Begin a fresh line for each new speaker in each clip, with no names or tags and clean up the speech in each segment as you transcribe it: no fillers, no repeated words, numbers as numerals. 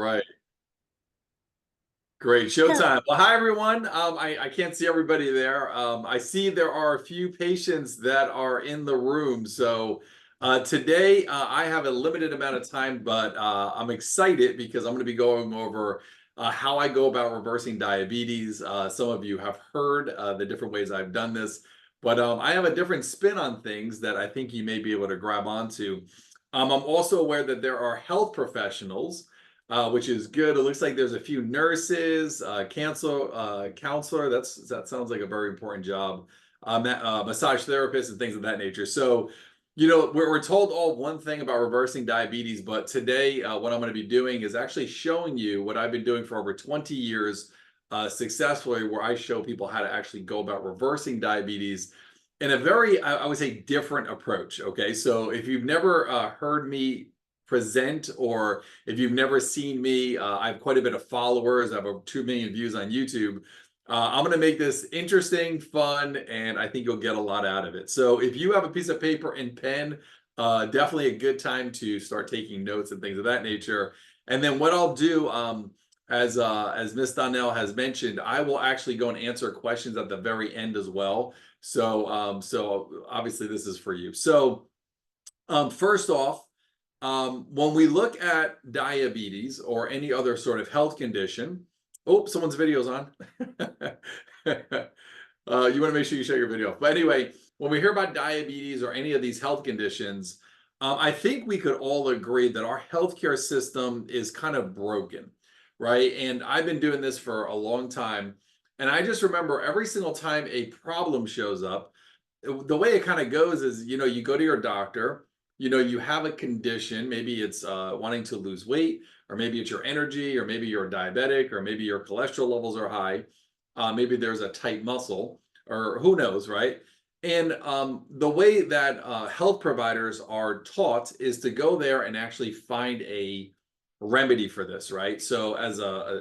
right. Great. Showtime. Well, hi, everyone. I can't see everybody there. I see there are a few patients that are in the room. So today I have a limited amount of time, but I'm excited because I'm going to be going over how I go about reversing diabetes. Some of you have heard the different ways I've done this, but I have a different spin on things that I think you may be able to grab onto. I'm also aware that there are health professionals which is good. It looks like there's a few nurses, counselor. That sounds like a very important job. Massage therapists and things of that nature. So, we're told all one thing about reversing diabetes, but today, what I'm going to be doing is actually showing you what I've been doing for over 20 years successfully, where I show people how to actually go about reversing diabetes in a very, I would say, different approach. Okay, so if you've never heard me present, or if you've never seen me, I have quite a bit of followers. I have over 2 million views on YouTube. I'm going to make this interesting, fun, and I think you'll get a lot out of it. So if you have a piece of paper and pen, definitely a good time to start taking notes and things of that nature. And then what I'll do, as Miss Donnell has mentioned, I will actually go and answer questions at the very end as well. So obviously this is for you. So first off, when we look at diabetes or any other sort of health condition, oh, someone's video's on. You want to make sure you shut your video off. But anyway, when we hear about diabetes or any of these health conditions, I think we could all agree that our healthcare system is kind of broken, right? And I've been doing this for a long time. And I just remember every single time a problem shows up, the way it kind of goes is, you go to your doctor, you have a condition, maybe it's wanting to lose weight, or maybe it's your energy, or maybe you're diabetic, or maybe your cholesterol levels are high, maybe there's a tight muscle, or who knows, right? And the way that health providers are taught is to go there and actually find a remedy for this, right? So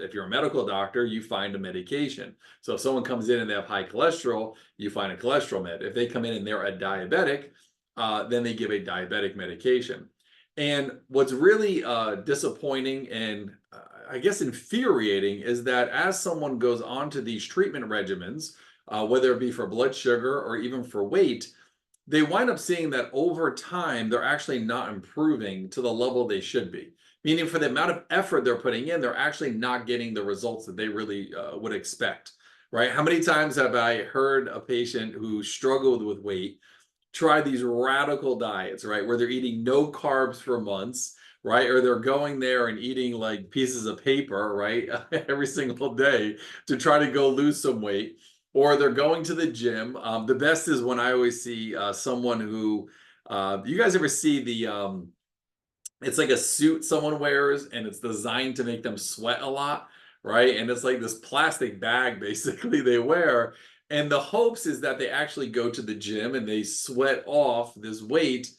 if you're a medical doctor, you find a medication. So if someone comes in and they have high cholesterol, you find a cholesterol med. If they come in and they're a diabetic, then they give a diabetic medication. And what's really disappointing and I guess infuriating is that as someone goes on to these treatment regimens, whether it be for blood sugar or even for weight, they wind up seeing that over time, they're actually not improving to the level they should be. Meaning for the amount of effort they're putting in, they're actually not getting the results that they really would expect, right? How many times have I heard a patient who struggled with weight try these radical diets, right? Where they're eating no carbs for months, right? Or they're going there and eating like pieces of paper, right? Every single day to try to go lose some weight. Or they're going to the gym. The best is when I always see someone who, you guys ever see it's like a suit someone wears and it's designed to make them sweat a lot, right? And it's like this plastic bag basically they wear. And the hopes is that they actually go to the gym and they sweat off this weight.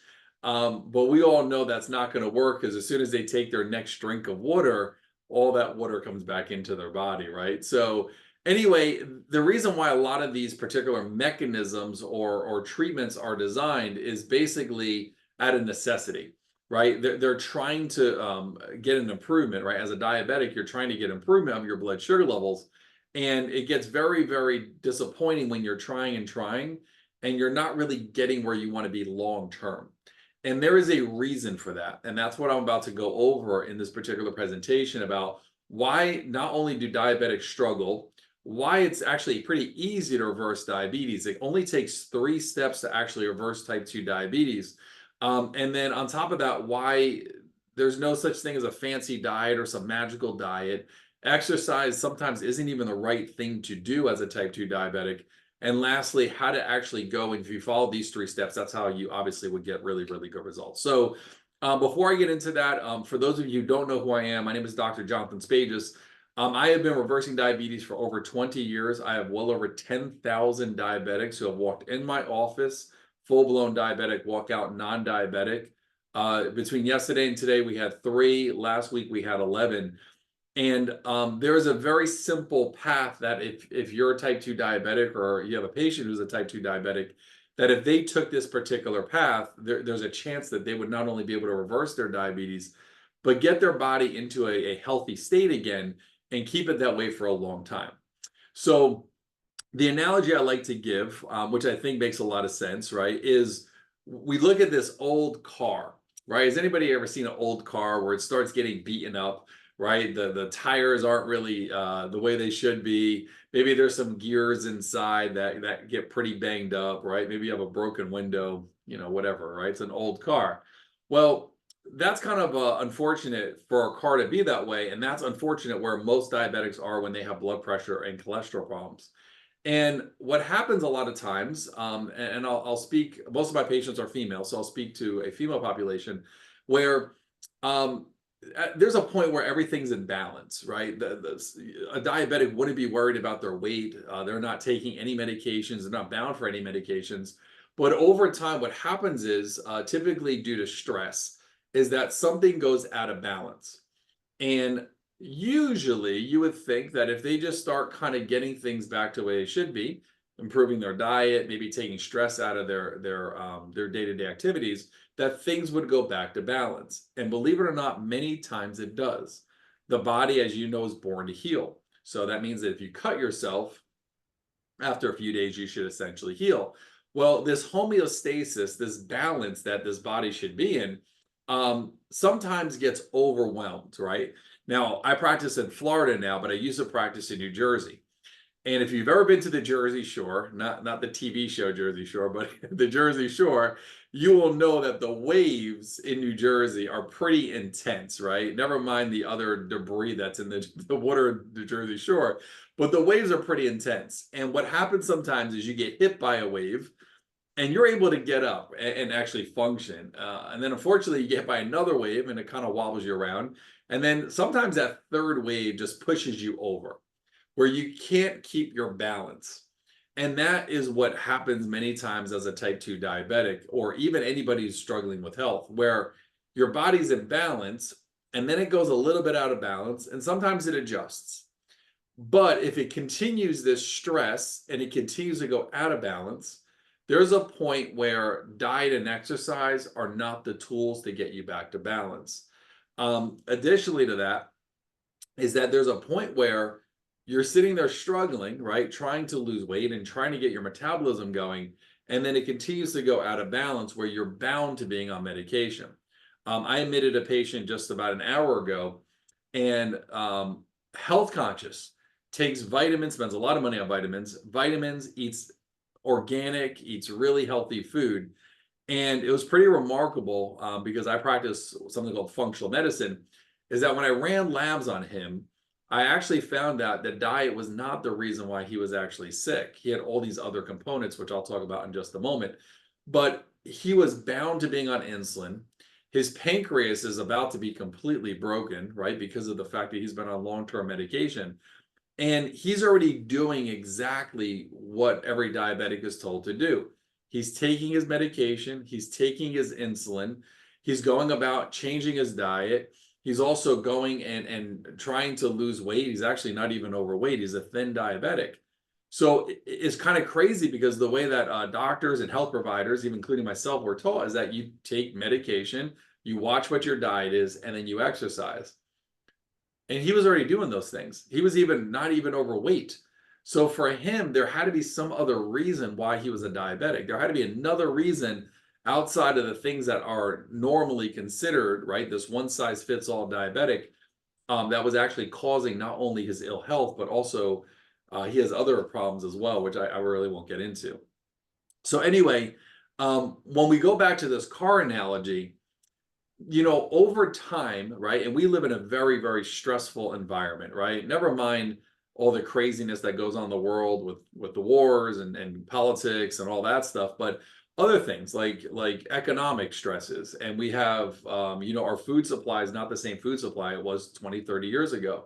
But we all know that's not going to work because as soon as they take their next drink of water, all that water comes back into their body, right? So anyway, the reason why a lot of these particular mechanisms or treatments are designed is basically out of necessity, right? They're trying to get an improvement, right? As a diabetic, you're trying to get improvement of your blood sugar levels. And it gets very, very disappointing when you're trying and you're not really getting where you want to be long term. And there is a reason for that. And that's what I'm about to go over in this particular presentation about why not only do diabetics struggle, why it's actually pretty easy to reverse diabetes. It only takes 3 steps to actually reverse type 2 diabetes. And then on top of that, why there's no such thing as a fancy diet or some magical diet. Exercise sometimes isn't even the right thing to do as a type 2 diabetic. And lastly, how to actually go. And if you follow these 3 steps, that's how you obviously would get really, really good results. So before I get into that, for those of you who don't know who I am, my name is Dr. Jonathan Spages. I have been reversing diabetes for over 20 years. I have well over 10,000 diabetics who have walked in my office, full-blown diabetic, walk out non-diabetic. Between yesterday and today, we had 3. Last week, we had 11. And there's a very simple path that if you're a type 2 diabetic or you have a patient who's a type 2 diabetic, that if they took this particular path, there's a chance that they would not only be able to reverse their diabetes, but get their body into a healthy state again and keep it that way for a long time. So the analogy I like to give, which I think makes a lot of sense, right, is we look at this old car, right? Has anybody ever seen an old car where it starts getting beaten up, right? The tires aren't really the way they should be. Maybe there's some gears inside that get pretty banged up, right? Maybe you have a broken window, whatever, right? It's an old car. Well, that's kind of unfortunate for a car to be that way, and that's unfortunate where most diabetics are when they have blood pressure and cholesterol problems. And what happens a lot of times, and I'll speak, most of my patients are female, so I'll speak to a female population where um, there's a point where everything's in balance, right? A diabetic wouldn't be worried about their weight. They're not taking any medications. They're not bound for any medications. But over time, what happens is, typically due to stress, is that something goes out of balance. And usually you would think that if they just start kind of getting things back to the way they should be, improving their diet, maybe taking stress out of their day-to-day activities, that things would go back to balance. And believe it or not, many times it does. The body, as you know, is born to heal. So that means that if you cut yourself, after a few days, you should essentially heal. Well, this homeostasis, this balance that this body should be in, sometimes gets overwhelmed, right? Now, I practice in Florida now, but I used to practice in New Jersey. And if you've ever been to the Jersey Shore, not the TV show Jersey Shore, but the Jersey Shore, you will know that the waves in New Jersey are pretty intense, right? Never mind the other debris that's in the water of the Jersey Shore, but the waves are pretty intense. And what happens sometimes is you get hit by a wave, and you're able to get up and actually function. And then unfortunately you get hit by another wave and it kind of wobbles you around. And then sometimes that third wave just pushes you over where you can't keep your balance. And that is what happens many times as a type 2 diabetic, or even anybody who's struggling with health, where your body's in balance and then it goes a little bit out of balance and sometimes it adjusts. But if it continues this stress and it continues to go out of balance, there's a point where diet and exercise are not the tools to get you back to balance. Additionally to that is that there's a point where you're sitting there struggling, right? Trying to lose weight and trying to get your metabolism going. And then it continues to go out of balance where you're bound to being on medication. I admitted a patient just about an hour ago, and health conscious, takes vitamins, spends a lot of money on vitamins, eats organic, eats really healthy food. And it was pretty remarkable because I practice something called functional medicine, is that when I ran labs on him, I actually found out that diet was not the reason why he was actually sick. He had all these other components, which I'll talk about in just a moment. But he was bound to being on insulin. His pancreas is about to be completely broken, right? Because of the fact that he's been on long-term medication. And he's already doing exactly what every diabetic is told to do. He's taking his medication, he's taking his insulin, he's going about changing his diet. He's also going and trying to lose weight. He's actually not even overweight. He's a thin diabetic. So it's kind of crazy because the way that doctors and health providers, even including myself, were taught is that you take medication, you watch what your diet is, and then you exercise. And he was already doing those things. He was not even overweight. So for him, there had to be some other reason why he was a diabetic. There had to be another reason outside of the things that are normally considered, right? This one size fits all diabetic, that was actually causing not only his ill health, but also he has other problems as well, which I really won't get into. So anyway, when we go back to this car analogy, over time, right? And we live in a very, very stressful environment, right? Never mind all the craziness that goes on in the world with the wars and politics and all that stuff, but other things like economic stresses. And we have, our food supply is not the same food supply it was 20, 30 years ago.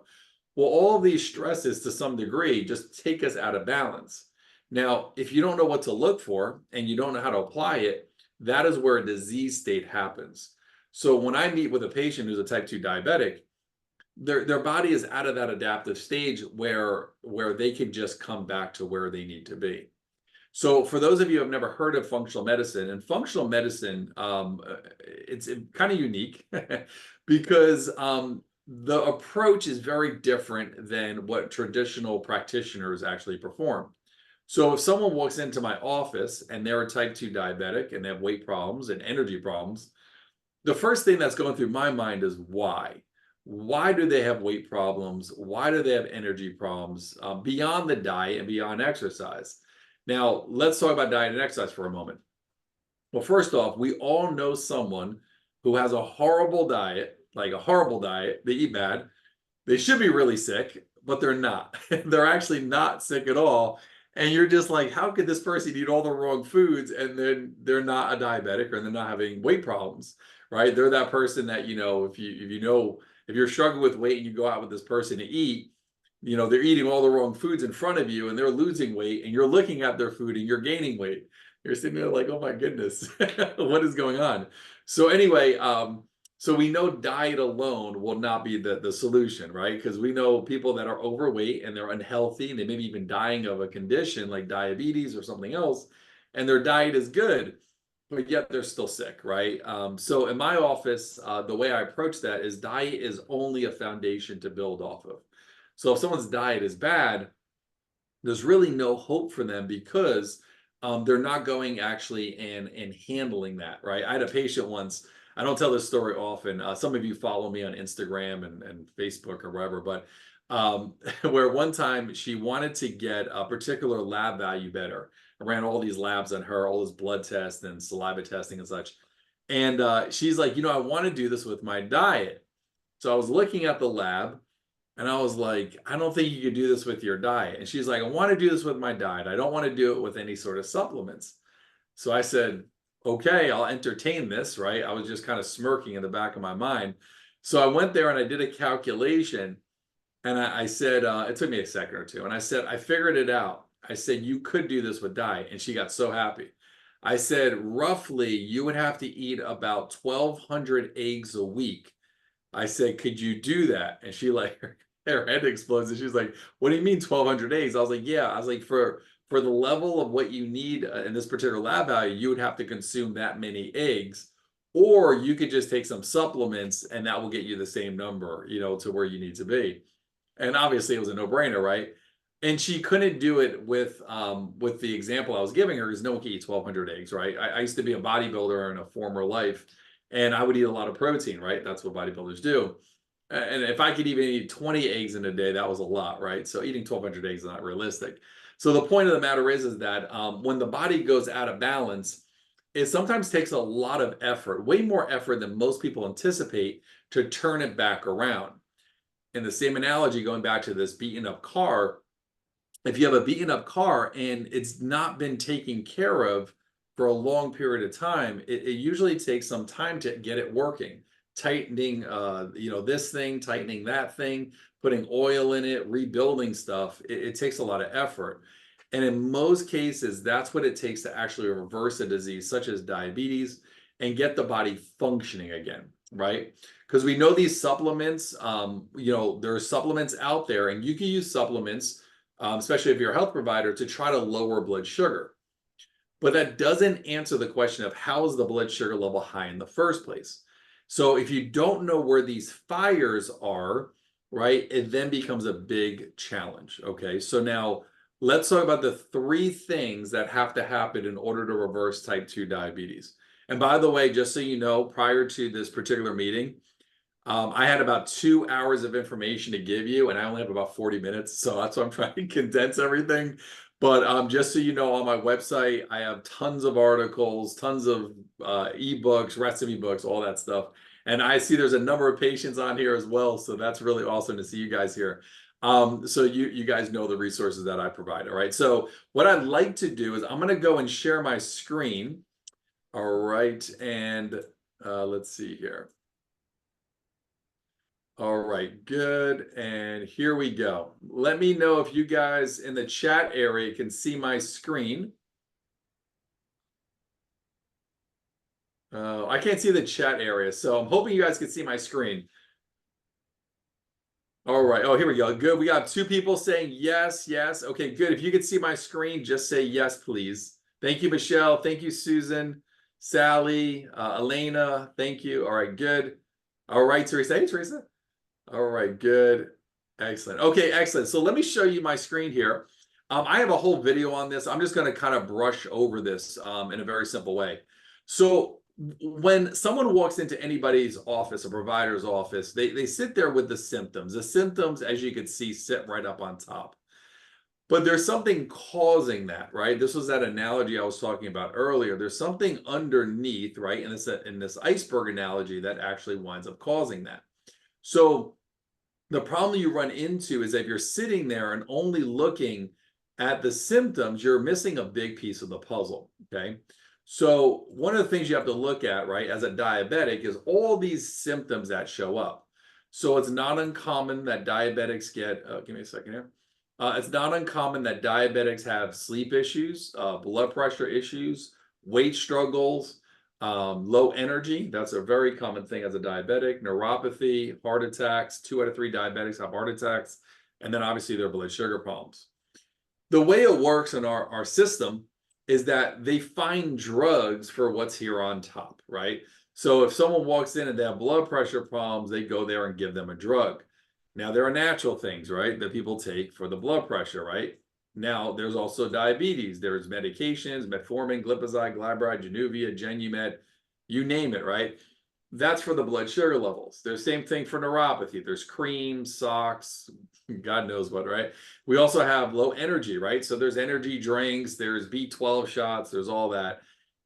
Well, all of these stresses to some degree just take us out of balance. Now, if you don't know what to look for and you don't know how to apply it, that is where a disease state happens. So when I meet with a patient who's a type 2 diabetic, their body is out of that adaptive stage where they can just come back to where they need to be. So for those of you who have never heard of functional medicine, and functional medicine, it's kind of unique, because the approach is very different than what traditional practitioners actually perform. So if someone walks into my office and they're a type 2 diabetic and they have weight problems and energy problems, the first thing that's going through my mind is why? Why do they have weight problems? Why do they have energy problems beyond the diet and beyond exercise? Now, let's talk about diet and exercise for a moment. Well, first off, we all know someone who has a horrible diet, like a horrible diet. They eat bad. They should be really sick, but they're not. They're actually not sick at all. And you're just like, how could this person eat all the wrong foods and then they're not a diabetic or they're not having weight problems, right? They're that person that, if you're struggling with weight and you go out with this person to eat, they're eating all the wrong foods in front of you and they're losing weight and you're looking at their food and you're gaining weight. You're sitting there like, oh my goodness, what is going on? So anyway, so we know diet alone will not be the solution, right? Because we know people that are overweight and they're unhealthy and they may be even dying of a condition like diabetes or something else, and their diet is good, but yet they're still sick, right? So in my office, the way I approach that is diet is only a foundation to build off of. So if someone's diet is bad, there's really no hope for them because they're not going actually and handling that, right? I had a patient once. I don't tell this story often. Some of you follow me on Instagram and Facebook or wherever, but where one time she wanted to get a particular lab value better. I ran all these labs on her, all this blood tests and saliva testing and such. And she's like, I want to do this with my diet. So I was looking at the lab and I was like, I don't think you could do this with your diet. And she's like, I want to do this with my diet. I don't want to do it with any sort of supplements. So I said, okay, I'll entertain this, right? I was just kind of smirking in the back of my mind. So I went there and I did a calculation and I said, it took me a second or two. And I said, I figured it out. I said, you could do this with diet. And she got so happy. I said, roughly, you would have to eat about 1,200 eggs a week. I said, could you do that? And she like, her head explodes. And she's like, what do you mean 1,200 eggs? I was like, yeah. I was like, for the level of what you need in this particular lab value, you would have to consume that many eggs, or you could just take some supplements and that will get you the same number, to where you need to be. And obviously it was a no-brainer, right? And she couldn't do it with the example I was giving her, because no one can eat 1,200 eggs, right? I used to be a bodybuilder in a former life, and I would eat a lot of protein, right? That's what bodybuilders do. And if I could even eat 20 eggs in a day, that was a lot, right? So eating 1,200 eggs is not realistic. So the point of the matter is that when the body goes out of balance, it sometimes takes a lot of effort, way more effort than most people anticipate, to turn it back around. In the same analogy, going back to this beaten up car, if you have a beaten up car and it's not been taken care of for a long period of time, it usually takes some time to get it working. Tightening, this thing, tightening that thing, putting oil in it, rebuilding stuff. It takes a lot of effort. And in most cases, that's what it takes to actually reverse a disease such as diabetes and get the body functioning again, right? Because we know these supplements, there are supplements out there, and you can use supplements, especially if you're a health provider, to try to lower blood sugar. But that doesn't answer the question of how is the blood sugar level high in the first place. So if you don't know where these fires are, right, it then becomes a big challenge. Okay, so now let's talk about the 3 things that have to happen in order to reverse type 2 diabetes. And by the way, just so you know, prior to this particular meeting, I had about 2 hours of information to give you, and I only have about 40 minutes. So that's why I'm trying to condense everything. But just so you know, on my website, I have tons of articles, tons of ebooks, recipe books, all that stuff. And I see there's a number of patients on here as well. So that's really awesome to see you guys here. So you guys know the resources that I provide. All right. So what I'd like to do is I'm going to go and share my screen. All right. And let's see here. All right, good. And here we go. Let me know if you guys in the chat area can see my screen. I can't see the chat area, so I'm hoping you guys can see my screen. All right. Oh, here we go. Good. We got 2 people saying yes, yes. Okay, good. If you could see my screen, just say yes, please. Thank you, Michelle. Thank you, Susan, Sally, Elena. Thank you. All right, good. All right, Teresa. Hey, Teresa. All right, good. Excellent. Okay, excellent. So let me show you my screen here. I have a whole video on this. I'm just going to kind of brush over this in a very simple way. So when someone walks into anybody's office, a provider's office, they sit there with the symptoms. The symptoms, as you can see, sit right up on top. But there's something causing that, right? This was that analogy I was talking about earlier. There's something underneath, right? In this iceberg analogy that actually winds up causing that. So the problem you run into is that if you're sitting there and only looking at the symptoms, you're missing a big piece of the puzzle, okay? So one of the things you have to look at, right, as a diabetic is all these symptoms that show up. So it's not uncommon that diabetics get, give me a second here. It's not uncommon that diabetics have sleep issues, blood pressure issues, weight struggles, low energy. That's a very common thing as a diabetic. Neuropathy, heart attacks. 2 out of 3 diabetics have heart attacks. And then obviously their blood sugar problems. The way it works in our system is that they find drugs for what's here on top, right? So if someone walks in and they have blood pressure problems, they go there and give them a drug. Now, there are natural things, right, that people take for the blood pressure, right? Now, there's also diabetes. There's medications, metformin, glipizide, glyburide, Januvia, Genumed, you name it, right? That's for the blood sugar levels. There's same thing for neuropathy. There's cream, socks, God knows what, right? We also have low energy, right? So there's energy drinks, there's B12 shots, there's all that.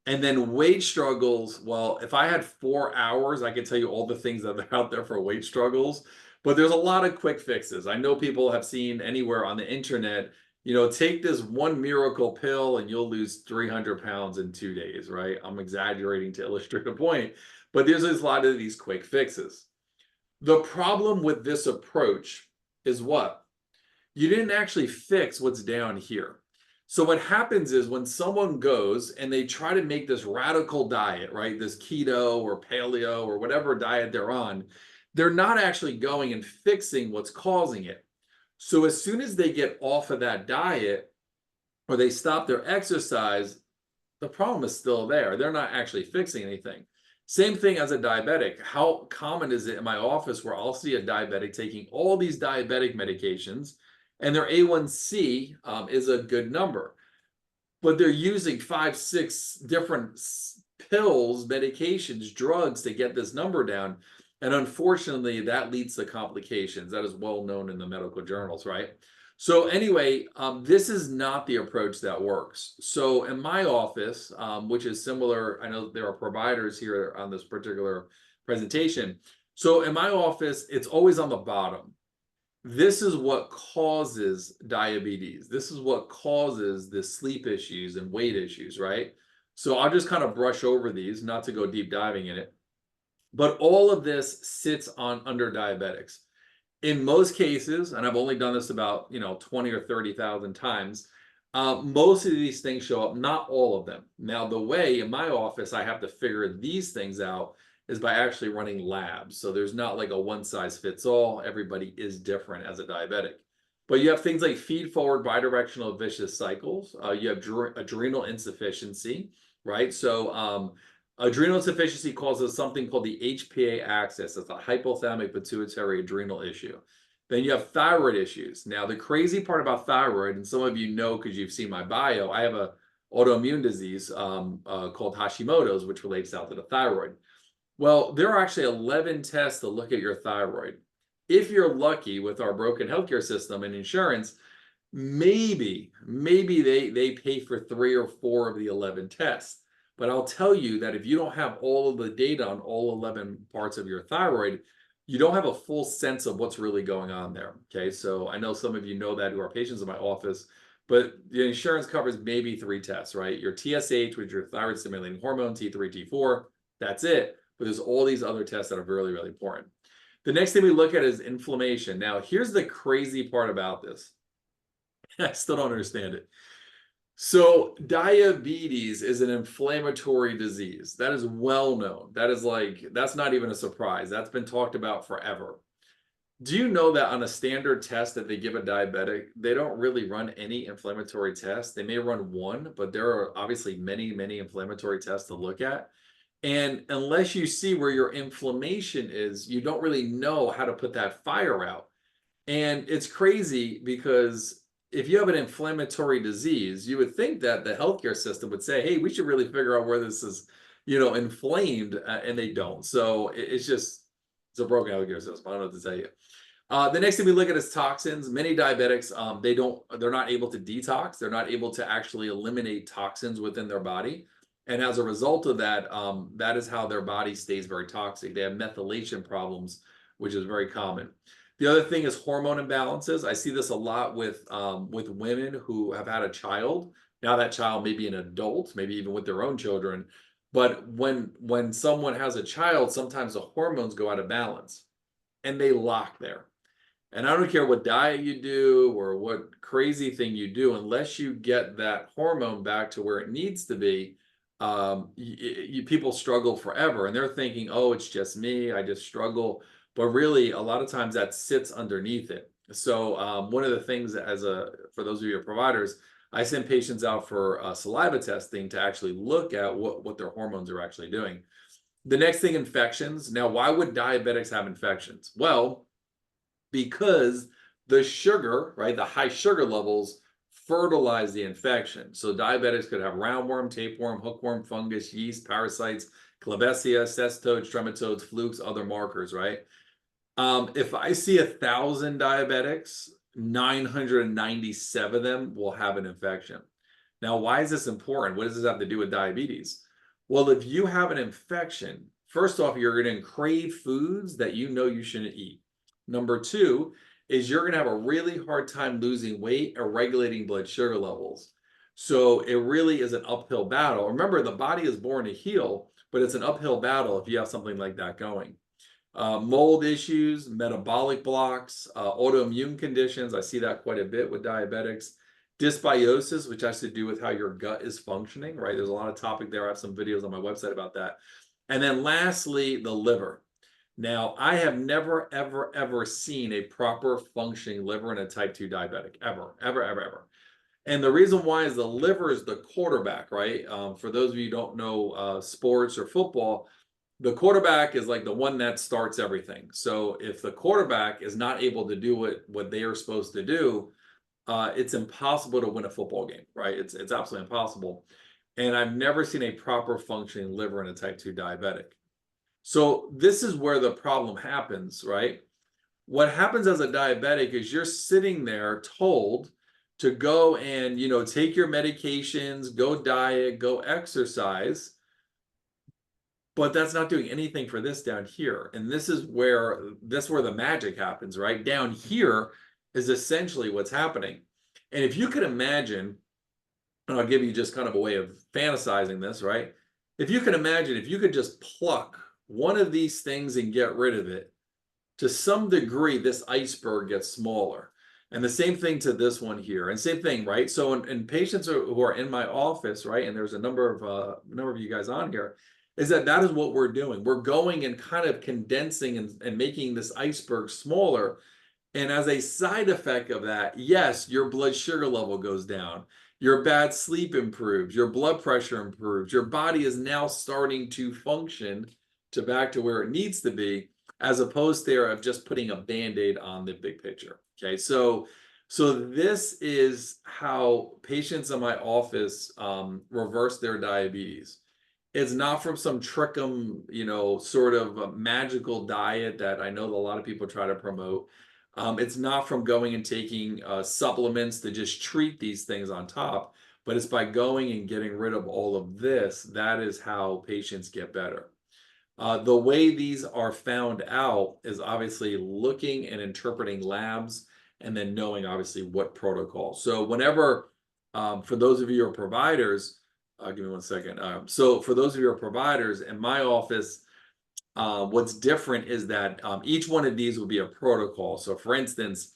And then weight struggles. Well, if I had 4 hours, I could tell you all the things that are out there for weight struggles. But there's a lot of quick fixes. I know people have seen anywhere on the internet, take this one miracle pill and you'll lose 300 pounds in 2 days, right? I'm exaggerating to illustrate a point, but there's a lot of these quick fixes. The problem with this approach is what? You didn't actually fix what's down here. So what happens is when someone goes and they try to make this radical diet, right? This keto or paleo or whatever diet they're on, they're not actually going and fixing what's causing it. So as soon as they get off of that diet or they stop their exercise, the problem is still there. They're not actually fixing anything. Same thing as a diabetic. How common is it in my office where I'll see a diabetic taking all these diabetic medications and their A1C is a good number, but they're using 5, 6 different pills, medications, drugs to get this number down. And unfortunately, that leads to complications. That is well known in the medical journals, right? So anyway, this is not the approach that works. So in my office, which is similar, I know there are providers here on this particular presentation. So in my office, it's always on the bottom. This is what causes diabetes. This is what causes the sleep issues and weight issues, right? So I'll just kind of brush over these, not to go deep diving in it. But all of this sits under diabetics. In most cases, and I've only done this about 20 or 30,000 times, most of these things show up, not all of them. Now, the way in my office I have to figure these things out is by actually running labs. So there's not like a one size fits all. Everybody is different as a diabetic. But you have things like feed-forward bidirectional vicious cycles. You have adrenal insufficiency, right? So adrenal insufficiency causes something called the HPA axis. It's a hypothalamic pituitary adrenal issue. Then you have thyroid issues. Now, the crazy part about thyroid, and some of you know because you've seen my bio, I have a autoimmune disease called Hashimoto's, which relates out to the thyroid. Well, there are actually 11 tests to look at your thyroid. If you're lucky with our broken healthcare system and insurance, maybe they pay for 3 or 4 of the 11 tests. But I'll tell you that if you don't have all of the data on all 11 parts of your thyroid, you don't have a full sense of what's really going on there. Okay, so I know some of you know that who are patients in my office, but the insurance covers maybe 3 tests, right? Your TSH, which is your thyroid stimulating hormone, T3, T4, that's it. But there's all these other tests that are really, really important. The next thing we look at is inflammation. Now, here's the crazy part about this. I still don't understand it. So diabetes is an inflammatory disease. That is well known. That's not even a surprise. That's been talked about forever. Do you know that on a standard test that they give a diabetic, they don't really run any inflammatory tests? They may run one, but there are obviously many, many inflammatory tests to look at. And unless you see where your inflammation is, you don't really know how to put that fire out. And it's crazy because if you have an inflammatory disease, you would think that the healthcare system would say, hey, we should really figure out where this is, inflamed, and they don't. So it's a broken healthcare system. I don't know what to tell you. The next thing we look at is toxins. Many diabetics, they're not able to detox. They're not able to actually eliminate toxins within their body. And as a result of that, that is how their body stays very toxic. They have methylation problems, which is very common. The other thing is hormone imbalances. I see this a lot with women who have had a child. Now that child may be an adult, maybe even with their own children. But when someone has a child, sometimes the hormones go out of balance and they lock there. And I don't care what diet you do or what crazy thing you do, unless you get that hormone back to where it needs to be, people struggle forever. And they're thinking, oh, it's just me, I just struggle. But really, a lot of times that sits underneath it. So one of the things for those of you providers, I send patients out for saliva testing to actually look at what their hormones are actually doing. The next thing, infections. Now, why would diabetics have infections? Well, because the sugar, right, the high sugar levels fertilize the infection. So diabetics could have roundworm, tapeworm, hookworm, fungus, yeast, parasites, Klebsiella, cestodes, trematodes, flukes, other markers, right? If I see 1,000 diabetics, 997 of them will have an infection. Now, why is this important? What does this have to do with diabetes? Well, if you have an infection, first off, you're going to crave foods that you know you shouldn't eat. Number two is you're going to have a really hard time losing weight or regulating blood sugar levels. So it really is an uphill battle. Remember, the body is born to heal, but it's an uphill battle if you have something like that going. Mold issues, metabolic blocks, autoimmune conditions. I see that quite a bit with diabetics. Dysbiosis, which has to do with how your gut is functioning, right? There's a lot of topic there. I have some videos on my website about that. And then lastly, the liver. Now, I have never, ever, ever seen a proper functioning liver in a type 2 diabetic, ever, ever, ever, ever. And the reason why is the liver is the quarterback, right? For those of you who don't know sports or football, the quarterback is like the one that starts everything. So if the quarterback is not able to do what they are supposed to do, it's impossible to win a football game, right? It's absolutely impossible. And I've never seen a proper functioning liver in a type 2 diabetic. So this is where the problem happens, right? What happens as a diabetic is you're sitting there told to go and, take your medications, go diet, go exercise, but that's not doing anything for this down here. And this is where the magic happens, right? Down here is essentially what's happening. And if you could imagine, and I'll give you just kind of a way of fantasizing this, right? If you could imagine, if you could just pluck one of these things and get rid of it, to some degree, this iceberg gets smaller. And the same thing to this one here, and same thing, right? So in patients who are in my office, right, and there's a number of you guys on here, is that is what we're doing. We're going and kind of condensing and making this iceberg smaller. And as a side effect of that, yes, your blood sugar level goes down. Your bad sleep improves. Your blood pressure improves. Your body is now starting to function back to where it needs to be, as opposed to of just putting a Band-Aid on the big picture. Okay, so this is how patients in my office reverse their diabetes. It's not from some trickum, sort of a magical diet that I know that a lot of people try to promote. It's not from going and taking supplements to just treat these things on top, but it's by going and getting rid of all of this. That is how patients get better. The way these are found out is obviously looking and interpreting labs and then knowing obviously what protocol. So whenever, for those of you who are providers, give me one second. So for those of you who are providers in my office, what's different is that each one of these will be a protocol. So for instance,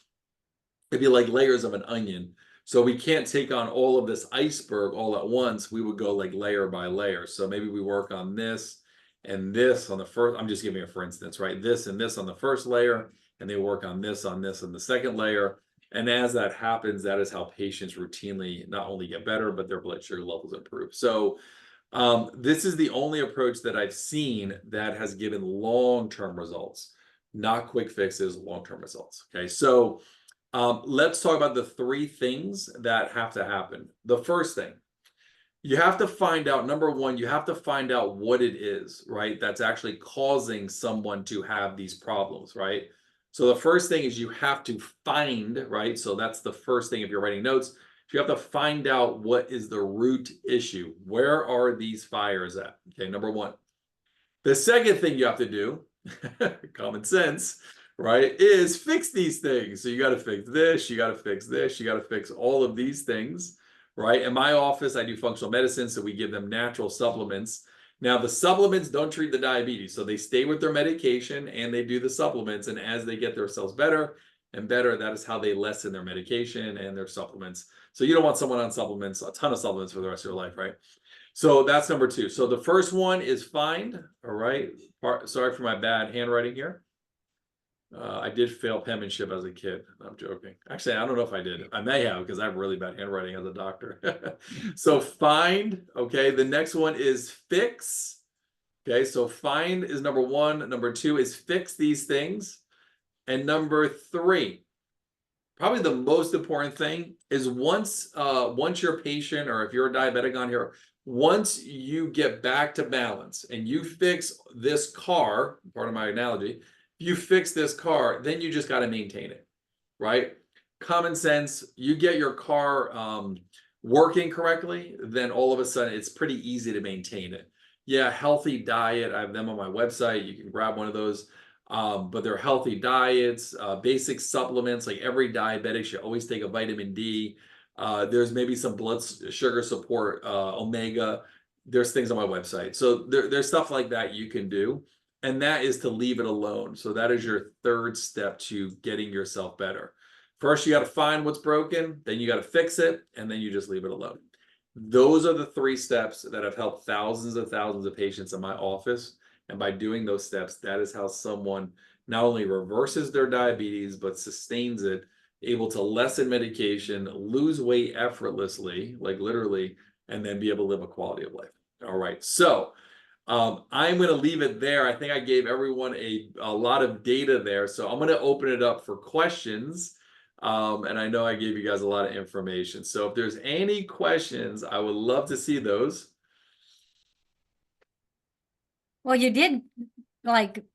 it'd be like layers of an onion. So we can't take on all of this iceberg all at once. We would go like layer by layer. So maybe we work on this and this on the first, I'm just giving it for instance, right? This and this on the first layer, and they work on this on the second layer. And as that happens, that is how patients routinely not only get better, but their blood sugar levels improve. So This is the only approach that I've seen that has given long-term results, not quick fixes, long-term results. Okay, so let's talk about the three things that have to happen. The first thing, you have to find out, number one, you have to find out what it is, right? That's actually causing someone to have these problems, right? So the first thing is you have to find, right? So that's the first thing if you're writing notes. You have to find out what is the root issue. Where are these fires at? Okay, number one. The second thing you have to do, common sense, right, is fix these things. So you got to fix this, you got to fix this, you got to fix all of these things, right? In my office, I do functional medicine, so we give them natural supplements. Now, the supplements don't treat the diabetes, so they stay with their medication and they do the supplements. And as they get themselves better and better, that is how they lessen their medication and their supplements. So you don't want someone on supplements, a ton of supplements for the rest of your life, right? So that's number two. So the first one is find. All right. Sorry for my bad handwriting here. I did fail penmanship as a kid. I'm joking. Actually, I don't know if I did. I may have because I have really bad handwriting as a doctor. So find. Okay. The next one is fix. Okay. So find is number one. Number two is fix these things. And number three, probably the most important thing is once you're a patient, or if you're a diabetic on here, once you get back to balance and you fix this car, part of my analogy, you fix this car, then you just got to maintain it, right? Common sense, you get your car working correctly, then all of a sudden it's pretty easy to maintain it. Yeah, healthy diet, I have them on my website. You can grab one of those. But they're healthy diets, basic supplements, like every diabetic should always take a vitamin D. There's maybe some blood sugar support, omega. There's things on my website. So there's stuff like that you can do. And that is to leave it alone. So that is your third step to getting yourself better. First, you got to find what's broken, then you got to fix it, and then you just leave it alone. Those are the three steps that have helped thousands of patients in my office. And by doing those steps, that is how someone not only reverses their diabetes, but sustains it, able to lessen medication, lose weight effortlessly, like literally, and then be able to live a quality of life. All right. So I'm going to leave it there. I think I gave everyone a lot of data there. So I'm going to open it up for questions. And I know I gave you guys a lot of information. So if there's any questions, I would love to see those.
Well, you did like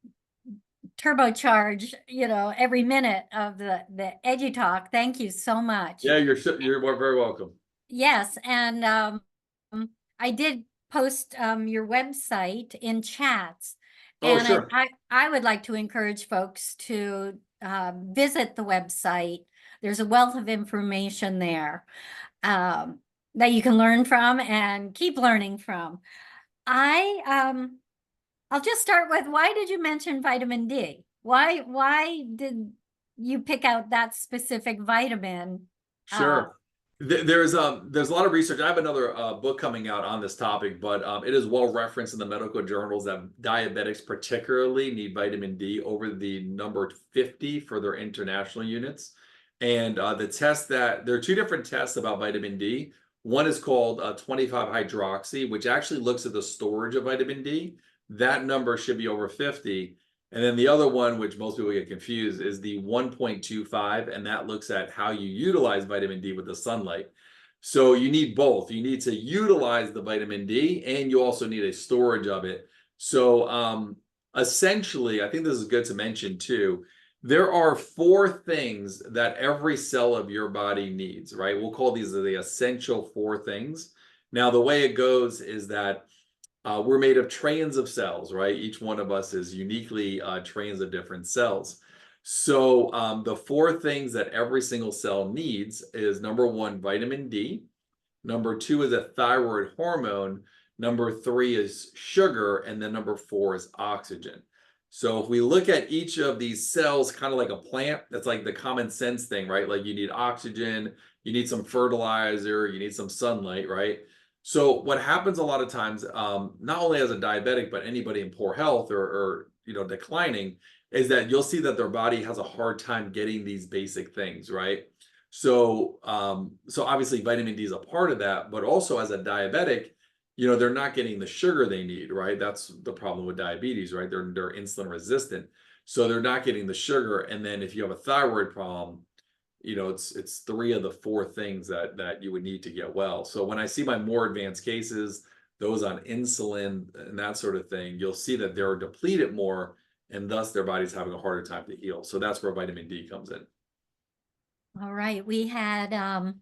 turbocharge, every minute of the Edgy Talk. Thank you so much.
Yeah, you're very welcome.
Yes, and I did post your website in chats.
Oh,
and
sure.
I would like to encourage folks to visit the website. There's a wealth of information there that you can learn from and keep learning from. I'll just start with, why did you mention vitamin D? Why did you pick out that specific vitamin?
Sure. There's a lot of research. I have another book coming out on this topic, but it is well referenced in the medical journals that diabetics particularly need vitamin D over the number 50 for their international units. And the test that there are two different tests about vitamin D. One is called 25 hydroxy, which actually looks at the storage of vitamin D. That number should be over 50. And then the other one, which most people get confused, is the 1.25, and that looks at how you utilize vitamin D with the sunlight. So you need both. You need to utilize the vitamin D, and you also need a storage of it. So essentially, I think this is good to mention too, there are four things that every cell of your body needs, right? We'll call these the essential four things. Now, the way it goes is that we're made of trillions of cells, right? Each one of us is uniquely trillions of different cells. So the four things that every single cell needs is, number one, vitamin D. Number two is a thyroid hormone. Number three is sugar. And then number four is oxygen. So if we look at each of these cells, kind of like a plant, that's like the common sense thing, right? Like you need oxygen, you need some fertilizer, you need some sunlight, right? So what happens a lot of times, not only as a diabetic, but anybody in poor health or declining, is that you'll see that their body has a hard time getting these basic things, right? So obviously vitamin D is a part of that, but also as a diabetic, they're not getting the sugar they need, right? That's the problem with diabetes, right? They're insulin resistant. So they're not getting the sugar. And then if you have a thyroid problem, it's three of the four things that you would need to get well. So when I see my more advanced cases, those on insulin and that sort of thing, you'll see that they're depleted more, and thus their body's having a harder time to heal. So that's where vitamin D comes in.
All right. We
Oh,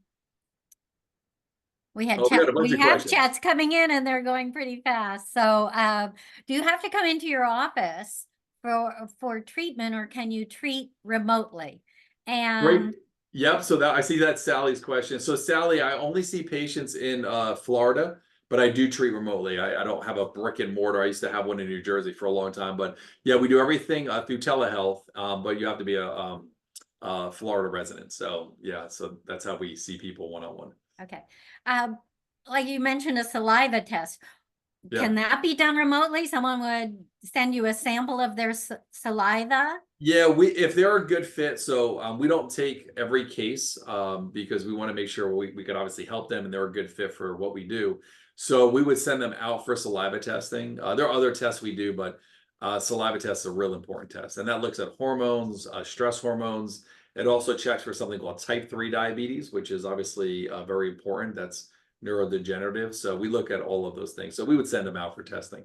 we got a bunch
we
of
have
questions.
chats coming in and they're going pretty fast. So do you have to come into your office for treatment, or can you treat remotely?
Great.
And
Yep. So that I see that's Sally's question. So Sally, I only see patients in Florida, but I do treat remotely. I don't have a brick and mortar. I used to have one in New Jersey for a long time, but yeah, we do everything through telehealth. But you have to be a Florida resident. So yeah, so that's how we see people one-on-one.
okay. Like you mentioned, a saliva test.
Yeah.
Can that be done remotely? Someone would send you a sample of their saliva?
Yeah, if they're a good fit, so we don't take every case because we want to make sure we could obviously help them and they're a good fit for what we do. So we would send them out for saliva testing. There are other tests we do, but saliva tests are a real important test, and that looks at hormones, stress hormones. It also checks for something called type 3 diabetes, which is obviously very important. That's neurodegenerative. So we look at all of those things. So we would send them out for testing.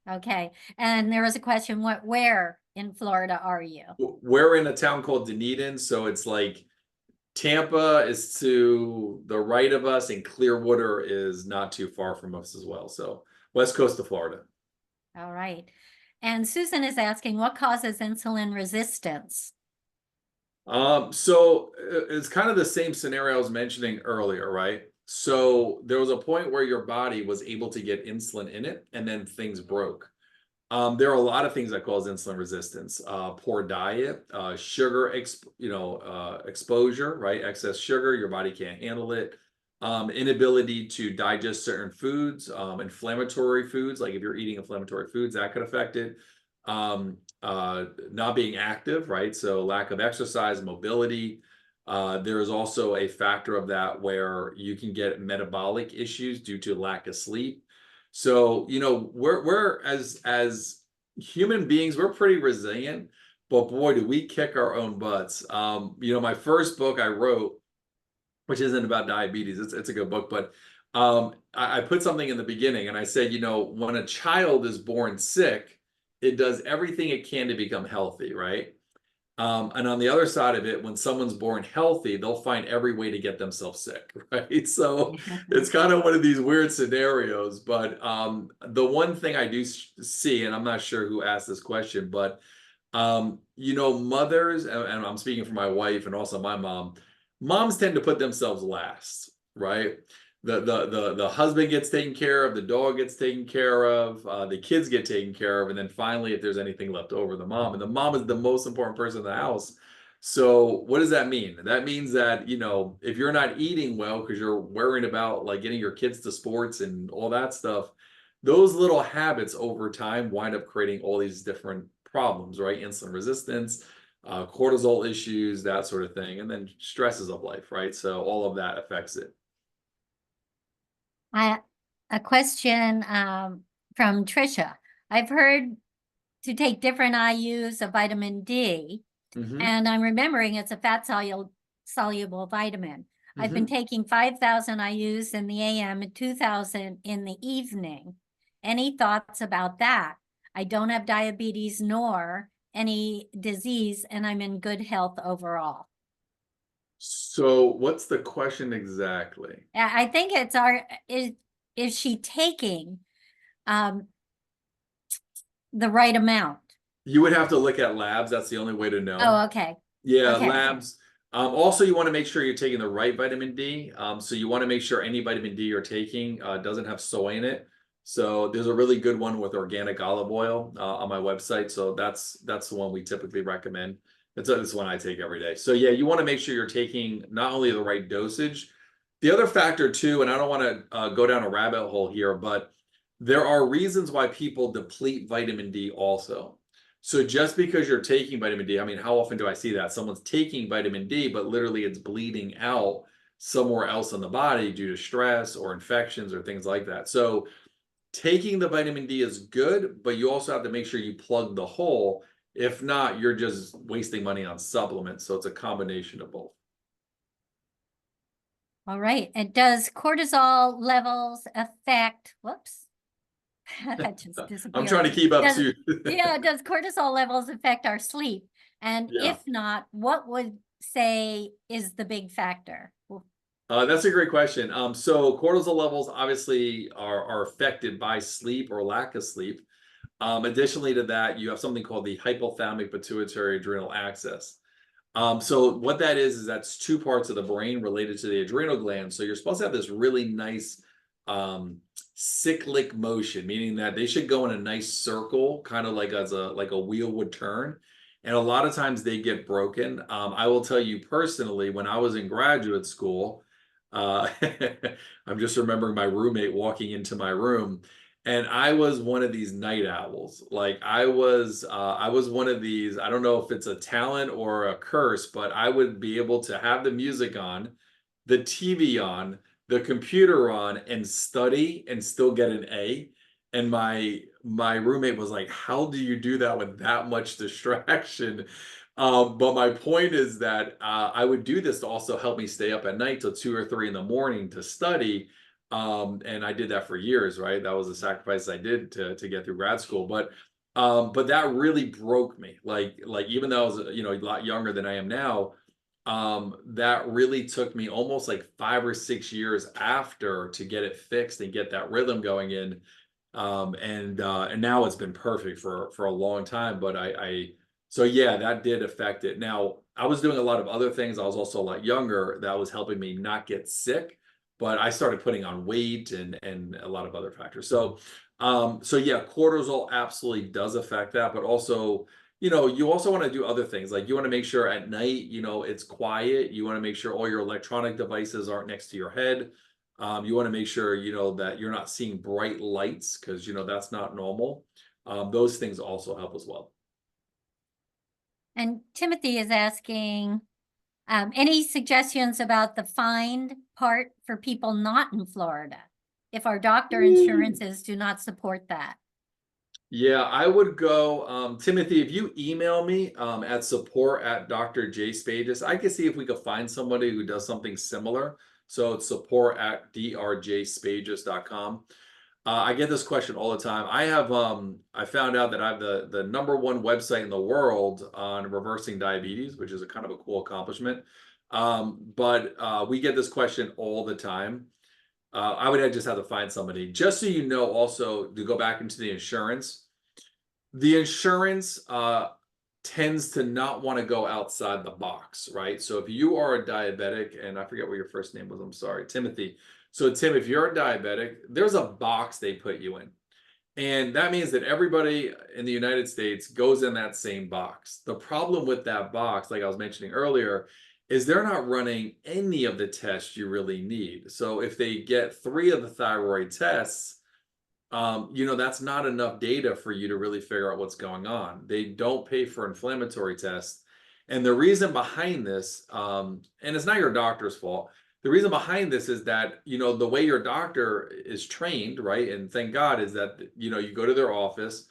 Okay. And there was a question, where in Florida are you?
We're in a town called Dunedin, so it's like Tampa is to the right of us, and Clearwater is not too far from us as well. So west coast of Florida.
All right. And Susan is asking, what causes insulin resistance?
So it's kind of the same scenario I was mentioning earlier, right? So there was a point where your body was able to get insulin in it, and then things broke. There are a lot of things that cause insulin resistance. Poor diet, exposure, right? Excess sugar, your body can't handle it. Inability to digest certain foods, inflammatory foods, like if you're eating inflammatory foods, that could affect it. Not being active, right? So lack of exercise, mobility. There is also a factor of that where you can get metabolic issues due to lack of sleep. So, we're as human beings, we're pretty resilient, but boy, do we kick our own butts. My first book I wrote, which isn't about diabetes, it's a good book, but I put something in the beginning and I said, when a child is born sick, it does everything it can to become healthy, right? And on the other side of it, when someone's born healthy, they'll find every way to get themselves sick, right? So it's kind of one of these weird scenarios. But the one thing I do see, and I'm not sure who asked this question, but mothers, and I'm speaking for my wife and also my mom, moms tend to put themselves last, right? The husband gets taken care of, the dog gets taken care of, the kids get taken care of, and then finally, if there's anything left over, the mom. And the mom is the most important person in the house. So what does that mean? That means that, if you're not eating well because you're worrying about like getting your kids to sports and all that stuff, those little habits over time wind up creating all these different problems, right? Insulin resistance, cortisol issues, that sort of thing, and then stresses of life, right? So all of that affects it.
A question from Trisha. I've heard to take different IUs of vitamin D, and I'm remembering it's a fat soluble vitamin. I've been taking 5,000 IUs in the AM and 2,000 in the evening. Any thoughts about that? I don't have diabetes nor any disease, and I'm in good health overall.
So what's the question exactly?
I think it's is she taking the right amount?
You would have to look at labs. That's the only way to know.
Oh, okay.
Yeah,
Okay.
labs. Also, you want to make sure you're taking the right vitamin D. So you want to make sure any vitamin D you're taking doesn't have soy in it. So there's a really good one with organic olive oil on my website. So that's the one we typically recommend. It's one I take every day. So yeah, you want to make sure you're taking not only the right dosage. The other factor too, and I don't want to go down a rabbit hole here, but there are reasons why people deplete vitamin D also. So just because you're taking vitamin D, I mean, how often do I see that? Someone's taking vitamin D, but literally it's bleeding out somewhere else in the body due to stress or infections or things like that. So taking the vitamin D is good, but you also have to make sure you plug the hole. If not, you're just wasting money on supplements. So it's a combination of both.
All right. And does cortisol levels affect, whoops, that just
I'm trying
disappeared.
to keep up
Does,
too.
yeah, does cortisol levels affect our sleep? And
Yeah.
if not, what would say is the big factor?
That's a great question. So cortisol levels obviously are affected by sleep or lack of sleep. Additionally to that, you have something called the hypothalamic pituitary adrenal axis. So what that is that's two parts of the brain related to the adrenal gland. So you're supposed to have this really nice cyclic motion, meaning that they should go in a nice circle, kind of like as a wheel would turn. And a lot of times they get broken. I will tell you personally, when I was in graduate school, uh, I'm just remembering my roommate walking into my room, and I was one of these night owls. Like I was one of these, I don't know if it's a talent or a curse, but I would be able to have the music on, the TV on, the computer on, and study and still get an A. And my roommate was like, "How do you do that with that much distraction?" But my point is that I would do this to also help me stay up at night till 2 or 3 in the morning to study. And I did that for years, right? That was a sacrifice I did to get through grad school. But that really broke me. Like even though I was, a lot younger than I am now, that really took me almost like 5 or 6 years after to get it fixed and get that rhythm going in. And now it's been perfect for a long time. But so yeah, that did affect it. Now I was doing a lot of other things. I was also a lot younger. That was helping me not get sick, but I started putting on weight and a lot of other factors. So yeah, cortisol absolutely does affect that, but also, you also want to do other things. Like you want to make sure at night, it's quiet. You want to make sure all your electronic devices aren't next to your head. You want to make sure, that you're not seeing bright lights because, that's not normal. Those things also help as well.
And Timothy is asking, any suggestions about the find part for people not in Florida? If our doctor insurances do not support that.
Yeah, I would go, Timothy, if you email me at support at Dr. J Spages, I can see if we could find somebody who does something similar. So it's support at drjspages.com. I get this question all the time. I found out that I have the #1 website in the world on reversing diabetes, which is a kind of a cool accomplishment. But we get this question all the time. I would just have to find somebody. Just so you know, also to go back into the insurance. The insurance tends to not want to go outside the box, right? So if you are a diabetic, and I forget what your first name was, I'm sorry, Timothy. So Tim, if you're a diabetic, there's a box they put you in. And that means that everybody in the United States goes in that same box. The problem with that box, like I was mentioning earlier, is they're not running any of the tests you really need. So if they get 3 of the thyroid tests, that's not enough data for you to really figure out what's going on. They don't pay for inflammatory tests. And the reason behind this, and it's not your doctor's fault, the reason behind this is that, the way your doctor is trained, right? And thank God is that, you go to their office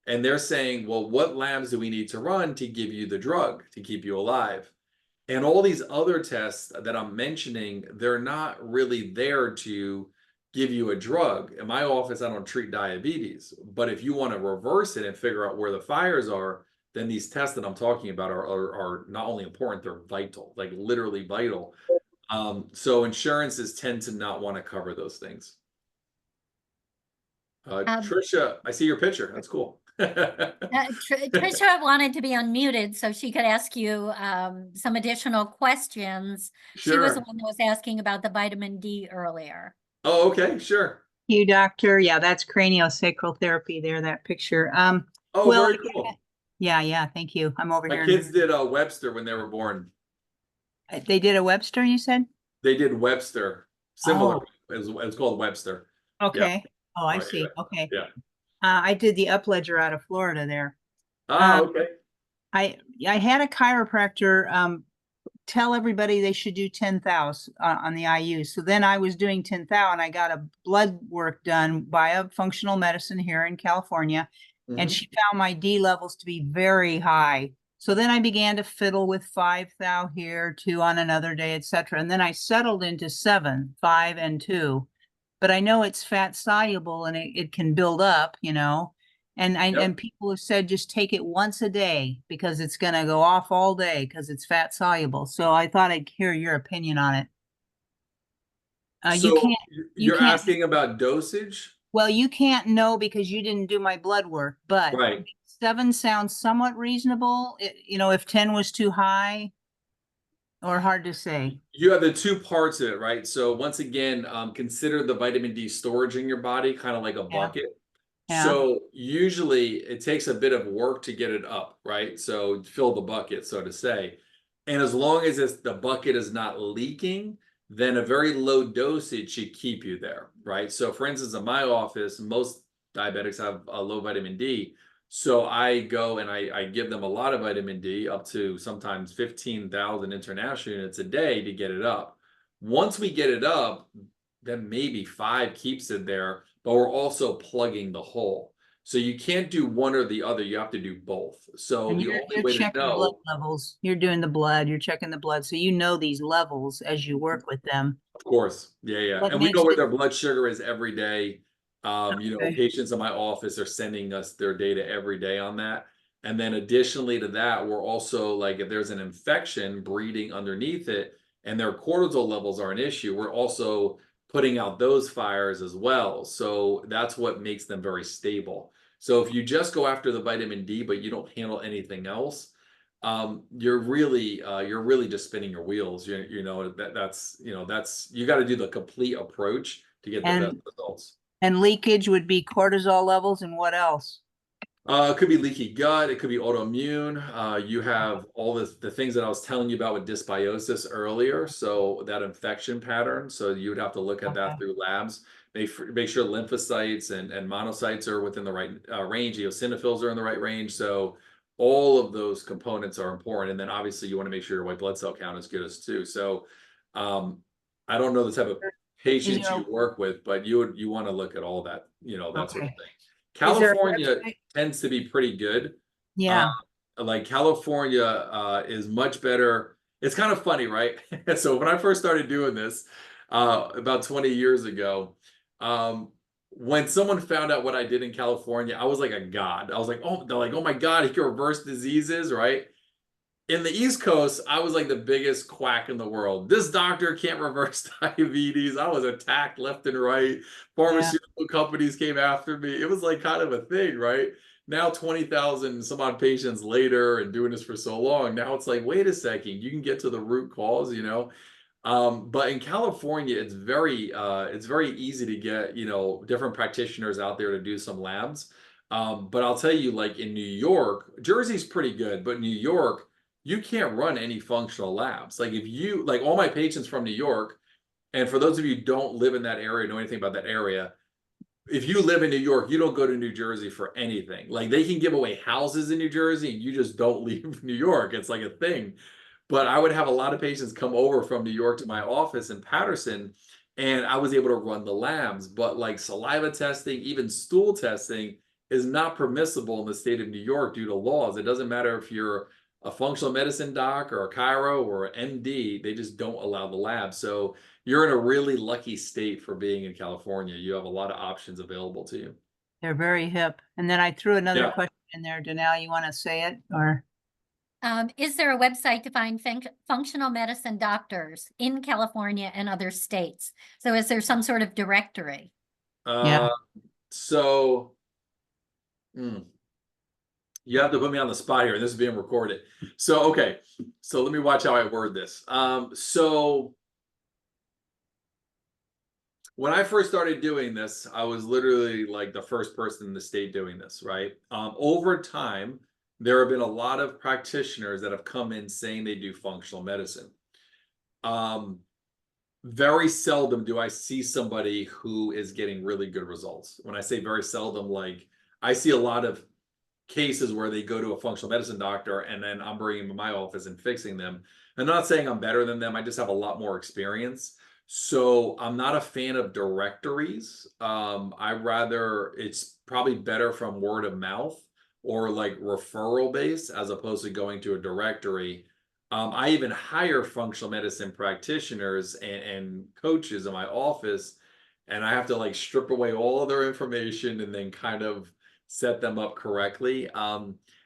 and they're saying, well, what labs do we need to run to give you the drug to keep you alive? And all these other tests that I'm mentioning, they're not really there to give you a drug. In my office, I don't treat diabetes. But if you want to reverse it and figure out where the fires are, then these tests that I'm talking about are not only important, they're vital, like literally vital. So insurances tend to not want to cover those things. Trisha, I see your picture. That's cool.
Trisha wanted to be unmuted so she could ask you some additional questions. She was the
Sure.
one that was asking about the vitamin D earlier.
Oh, okay, sure.
You, doctor. Yeah, that's craniosacral therapy there, that picture.
Oh,
Well,
very cool.
yeah, thank you. I'm over
My
here.
kids did Webster when they were born.
They did a Webster, you said?
They did Webster. Similar.
Oh,
It was called Webster.
okay. Oh, I
Right,
see.
yeah.
Okay.
Yeah.
I did the Upledger out of Florida there.
Ah,
Um,
okay.
I had a chiropractor tell everybody they should do 10 thou on the IU. So then I was doing 10 thou, and I got a blood work done by a functional medicine here in California. And
Mhm.
she found my D levels to be very high. So then I began to fiddle with 5 thou here, 2 on another day, etc. And then I settled into 7, 5, and 2. But I know it's fat soluble and it can build up, you know. And
Yep.
people have said just take it once a day because it's going to go off all day because it's fat soluble. So I thought I'd hear your opinion on it. You
So
can't you
you're
can't
asking about dosage?
well, you can't know because you didn't do my blood work, but
Right.
7 sounds somewhat reasonable. You know, if 10 was too high or hard to say.
You have the two parts of it, right? So once again, consider the vitamin D storage in your body kind of like a
Yeah.
bucket.
Yeah.
So usually it takes a bit of work to get it up, right? So fill the bucket, so to say. And as long as the bucket is not leaking, then a very low dosage should keep you there, right? So for instance, in my office, most diabetics have a low vitamin D. So I go and I give them a lot of vitamin D, up to sometimes 15,000 international units a day to get it up. Once we get it up, then maybe 5 keeps it there, but we're also plugging the hole. So you can't do one or the other. You have to do both. So
And
the only
you're
way to
checking blood
know,
levels. You're doing the blood, you're checking the blood. So you know these levels as you work with them.
of course, yeah.
What
And we know
makes
what
it
their blood sugar is every day.
okay.
Patients in my office are sending us their data every day on that. And then additionally to that, we're also like, if there's an infection breeding underneath it and their cortisol levels are an issue, we're also putting out those fires as well. So that's what makes them very stable. So if you just go after the vitamin D, but you don't handle anything else, you're really just spinning your wheels. That's you got to do the complete approach to get the best
And
results.
leakage would be cortisol levels and what else?
It could be leaky gut. It could be autoimmune. You have all the things that I was telling you about with dysbiosis earlier. So that infection pattern. So you would have to look at
Okay.
that through labs. Make sure lymphocytes and monocytes are within the right range. Eosinophils are in the right range. So all of those components are important. And then obviously you want to make sure your white blood cell count is good as too. So I don't know the type of
Is
patients
there
you work with, but you want to look at all that, that sort of
okay.
thing.
Is there a
California
website?
tends to be pretty good. Uh,
Yeah.
like California is much better. It's kind of funny, right? So when I first started doing this about 20 years ago, when someone found out what I did in California, I was like a god. I was like, oh, they're like, oh my God, he can reverse diseases, right? In the East Coast, I was like the biggest quack in the world. This doctor can't reverse diabetes. I was attacked left and right.
Yeah.
Pharmaceutical companies came after me. It was like kind of a thing, right? Now, 20,000 some odd patients later and doing this for so long, now it's like, wait a second, you can get to the root cause. But in California, it's very easy to get, different practitioners out there to do some labs. But I'll tell you, like in New York, Jersey's pretty good, but New York, you can't run any functional labs. Like if you like all my patients from New York, and for those of you who don't live in that area, know anything about that area, if you live in New York, you don't go to New Jersey for anything. Like they can give away houses in New Jersey and you just don't leave New York. It's like a thing. But I would have a lot of patients come over from New York to my office in Patterson, and I was able to run the labs. But like saliva testing, even stool testing is not permissible in the state of New York due to laws. It doesn't matter if you're a functional medicine doc or a chiro or an MD, they just don't allow the lab. So you're in a really lucky state for being in California. You have a lot of options available to you.
They're very hip. And then I threw another
Yeah.
question in there. Danelle, you want to say it or?
Is there a website to find functional medicine doctors in California and other states? So is there some sort of directory?
Yeah.
So you have to put me on the spot here. This is being recorded. So, okay. So let me watch how I word this. So when I first started doing this, I was literally like the first person in the state doing this, right? Over time, there have been a lot of practitioners that have come in saying they do functional medicine. Very seldom do I see somebody who is getting really good results. When I say very seldom, like I see a lot of cases where they go to a functional medicine doctor and then I'm bringing them to my office and fixing them. I'm not saying I'm better than them. I just have a lot more experience. So I'm not a fan of directories. It's probably better from word of mouth or like referral based as opposed to going to a directory. I even hire functional medicine practitioners and coaches in my office, and I have to like strip away all of their information and then kind of set them up correctly.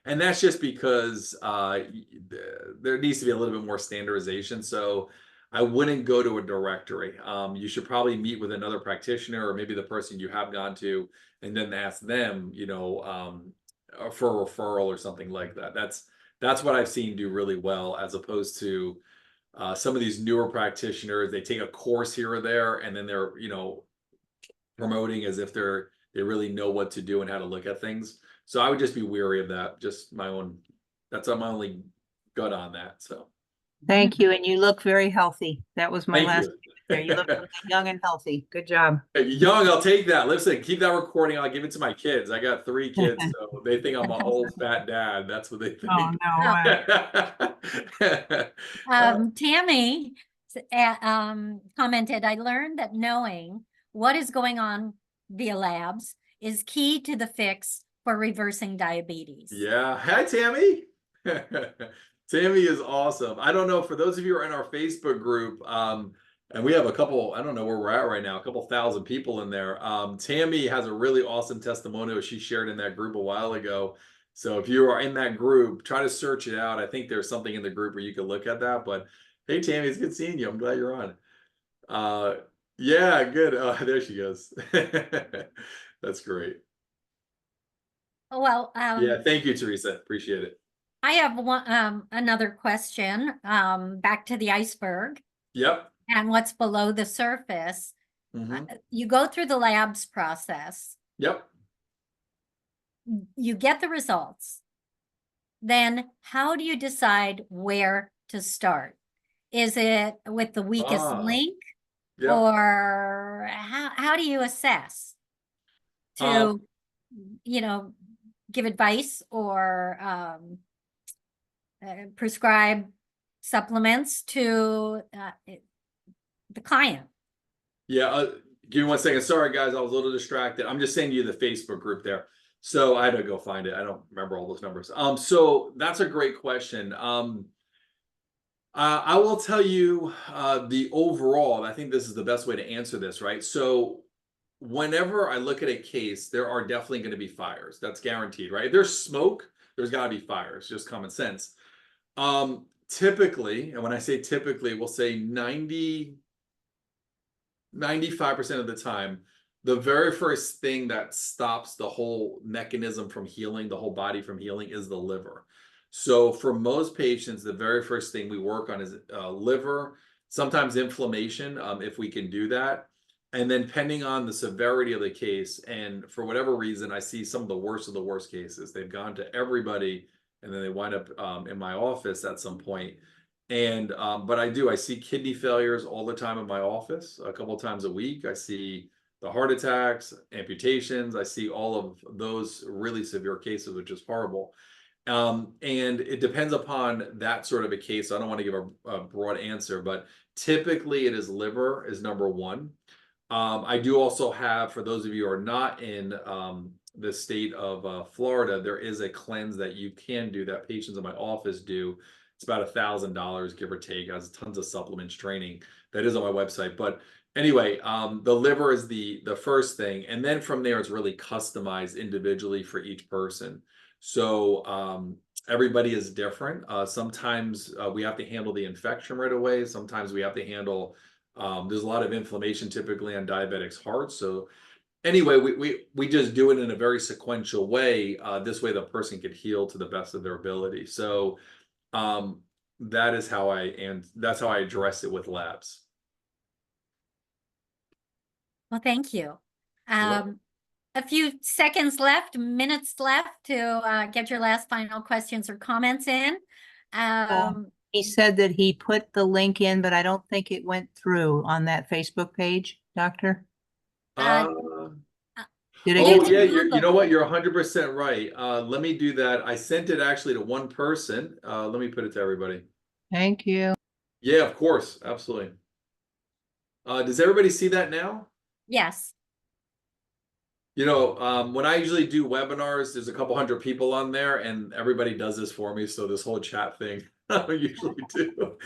And that's just because there needs to be a little bit more standardization. So I wouldn't go to a directory. You should probably meet with another practitioner or maybe the person you have gone to, and then ask them, for a referral or something like that. That's what I've seen do really well, as opposed to some of these newer practitioners. They take a course here or there, and then they're promoting as if they really know what to do and how to look at things. So I would just be weary of that. Just that's my only gut on that. So
Thank you. And you look very healthy. That was my
thank
last
you.
there. You look really young and healthy. Good job.
Hey, young, I'll take that. Listen, keep that recording. I'll give it to my kids. I got 3 kids, so they think I'm an old fat dad. That's what they
Oh,
think.
no.
Tammy commented, I learned that knowing what is going on via labs is key to the fix for reversing diabetes.
Yeah. Hi, Tammy. Tammy is awesome. I don't know, for those of you who are in our Facebook group, and we have a couple, I don't know where we're at right now, a couple thousand people in there. Tammy has a really awesome testimonial she shared in that group a while ago. So if you are in that group, try to search it out. I think there's something in the group where you can look at that. But hey, Tammy, it's good seeing you. I'm glad you're on. Yeah, good. There she goes. That's great.
Well,
Yeah, thank you, Teresa. Appreciate it.
I have another question, back to the iceberg.
Yep.
And what's below the surface. You go through the labs process.
Yep.
You get the results. Then how do you decide where to start? Is it with the weakest link?
Yep.
Or how do you assess to, give advice or prescribe supplements to the client?
Yeah, give me 1 second. Sorry, guys, I was a little distracted. I'm just sending you the Facebook group there. So I had to go find it. I don't remember all those numbers. So that's a great question. I will tell you the overall, I think this is the best way to answer this, right? So whenever I look at a case, there are definitely going to be fires. That's guaranteed, right? If there's smoke, there's got to be fires, just common sense. Typically, and when I say typically, we'll say 95% of the time, the very first thing that stops the whole mechanism from healing, the whole body from healing, is the liver. So for most patients, the very first thing we work on is liver, sometimes inflammation, if we can do that. And then depending on the severity of the case, and for whatever reason, I see some of the worst cases. They've gone to everybody, and then they wind up in my office at some point. And but I see kidney failures all the time in my office, a couple of times a week. I see the heart attacks, amputations. I see all of those really severe cases, which is horrible. And it depends upon that sort of a case. So I don't want to give a broad answer, but typically it is liver is number 1. I do also have, for those of you who are not in the state of Florida, there is a cleanse that you can do, that patients in my office do. It's about $1,000, give or take. It has tons of supplements, training that is on my website. But anyway, the liver is the first thing, and then from there it's really customized individually for each person. So everybody is different. Sometimes we have to handle the infection right away. Sometimes we have to handle there's a lot of inflammation typically on diabetics' hearts. So anyway, we just do it in a very sequential way. This way the person can heal to the best of their ability. So that's how I address it with labs.
Well, thank you. A few seconds left, minutes left to get your last final questions or comments in.
He said that he put the link in, but I don't think it went through on that Facebook page, Doctor.
Did I
Oh
yeah, you know what? You're 100% right. Let me do that. I sent it actually to one person. Let me put it to everybody.
Thank you.
Yeah, of course. Absolutely. Does everybody see that now?
Yes.
You know, when I usually do webinars, there's a couple hundred people on there, and everybody does this for me. So this whole chat thing, I usually do.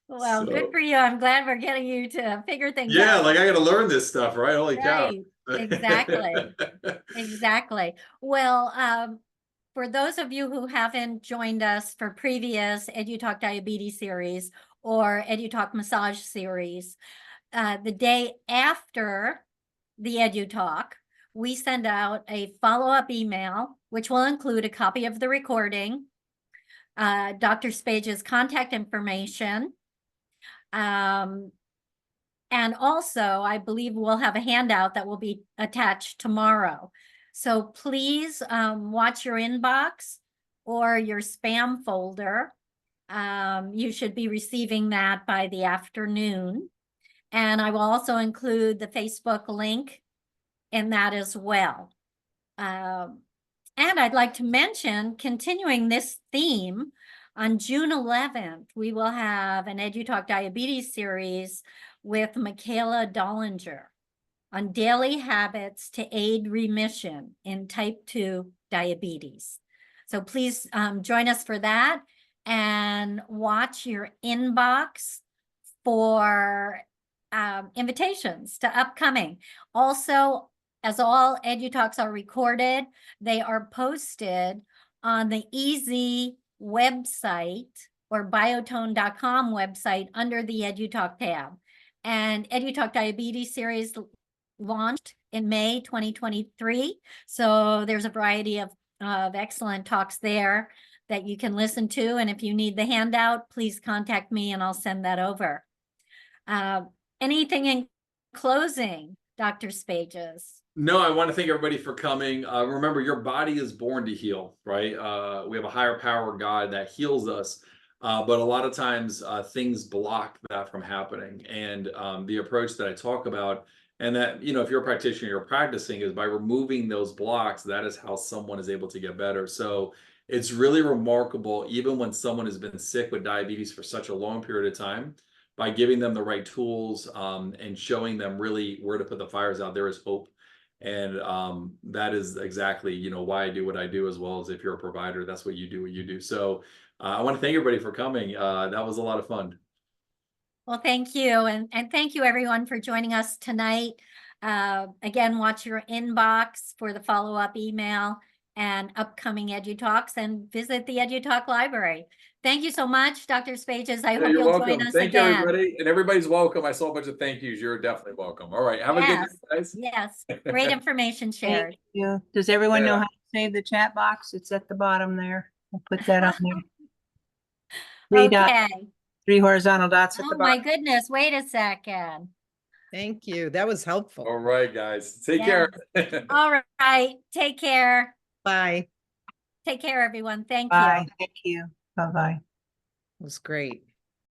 Well, good
So,
for you. I'm glad we're getting you to figure things
yeah,
out.
like I got to learn this stuff, right? Holy cow.
Right. Exactly. Exactly. Well, for those of you who haven't joined us for previous EduTalk Diabetes series or EduTalk Massage series, the day after the EduTalk, we send out a follow-up email, which will include a copy of the recording, Dr. Spages' contact information, and also, I believe we'll have a handout that will be attached tomorrow. So please watch your inbox or your spam folder. You should be receiving that by the afternoon. And I will also include the Facebook link in that as well. And I'd like to mention, continuing this theme, on June 11th, we will have an EduTalk Diabetes series with Michaela Dollinger on daily habits to aid remission in type 2 diabetes. So please join us for that and watch your inbox for invitations to upcoming. Also, as all EduTalks are recorded, they are posted on the EZ website or biotone.com website under the EduTalk tab. And EduTalk Diabetes series launched in May 2023. So there's a variety of excellent talks there that you can listen to. And if you need the handout, please contact me and I'll send that over. Anything in closing, Dr. Spages?
No, I want to thank everybody for coming. Remember, your body is born to heal, right? We have a higher power, God, that heals us. But a lot of times things block that from happening. And the approach that I talk about, and that, you know, if you're a practitioner, you're practicing, is by removing those blocks, that is how someone is able to get better. So it's really remarkable, even when someone has been sick with diabetes for such a long period of time, by giving them the right tools and showing them really where to put the fires out, there is hope. And that is exactly, you know, why I do what I do, as well as if you're a provider, that's what you do. So I want to thank everybody for coming. That was a lot of fun.
Well, thank you. And thank you everyone for joining us tonight. Again, watch your inbox for the follow-up email and upcoming EduTalks, and visit the EduTalk library. Thank you so much, Dr. Spages. I hope
You're
you'll
welcome.
join us
Thank you,
again.
everybody. And everybody's welcome. I saw a bunch of thank yous. You're definitely welcome. All right. Have a good night, guys.
Yes. Great information shared.
Thank you. Does everyone know
Yeah.
how to save the chat box? It's at the bottom there. I'll put that on there.
Okay.
Three horizontal dots at the
Oh my
bottom.
goodness. Wait a second.
Thank you. That was helpful.
All right, guys. Take
Yeah.
care.
All right. Take care.
Bye.
Take care, everyone. Thank you.
Bye. Thank you. Bye-bye.
It was great.